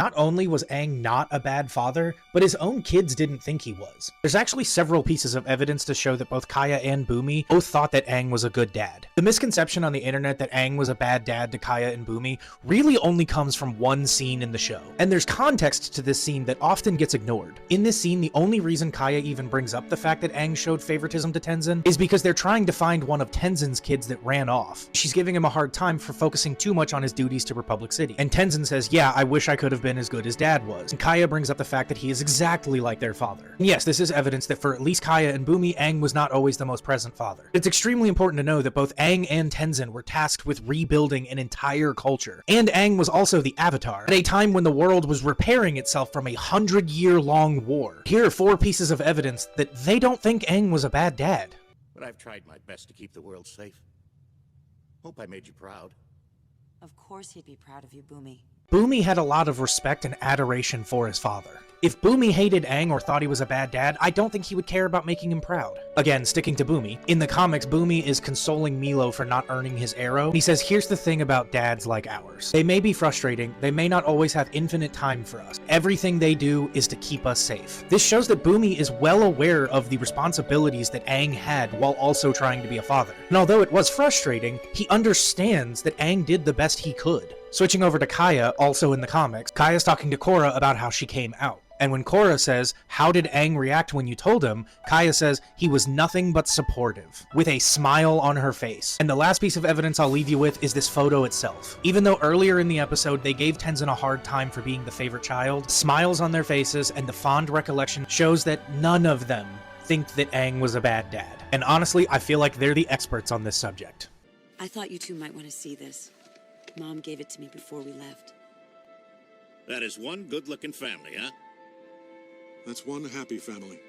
Not only was Aang not a bad father, but his own kids didn't think he was. There's actually several pieces of evidence to show that both Kaya and Bumi both thought that Aang was a good dad. The misconception on the internet that Aang was a bad dad to Kaya and Bumi really only comes from one scene in the show. And there's context to this scene that often gets ignored. In this scene, the only reason Kaya even brings up the fact that Aang showed favoritism to Tenzin is because they're trying to find one of Tenzin's kids that ran off. She's giving him a hard time for focusing too much on his duties to Republic City. And Tenzin says, yeah, I wish I could have been as good as Dad was. And Kaya brings up the fact that he is exactly like their father. And yes, this is evidence that for at least Kaya and Bumi, Aang was not always the most present father. It's extremely important to know that both Aang and Tenzin were tasked with rebuilding an entire culture. And Aang was also the Avatar, at a time when the world was repairing itself from a 100-year-long war. Here are 4 pieces of evidence that they don't think Aang was a bad dad. But I've tried my best to keep the world safe. Hope I made you proud. Of course he'd be proud of you, Bumi. Bumi had a lot of respect and adoration for his father. If Bumi hated Aang or thought he was a bad dad, I don't think he would care about making him proud. Again, sticking to Bumi, in the comics, Bumi is consoling Milo for not earning his arrow. He says, here's the thing about dads like ours. They may be frustrating, they may not always have infinite time for us. Everything they do is to keep us safe. This shows that Bumi is well aware of the responsibilities that Aang had while also trying to be a father. And although it was frustrating, he understands that Aang did the best he could. Switching over to Kaya, also in the comics, Kaya's talking to Korra about how she came out. And when Korra says, how did Aang react when you told him? Kaya says, he was nothing but supportive, with a smile on her face. And the last piece of evidence I'll leave you with is this photo itself. Even though earlier in the episode they gave Tenzin a hard time for being the favorite child, smiles on their faces and the fond recollection shows that none of them think that Aang was a bad dad. And honestly, I feel like they're the experts on this subject. I thought you two might want to see this. Mom gave it to me before we left. That is one good-looking family, huh? That's one happy family.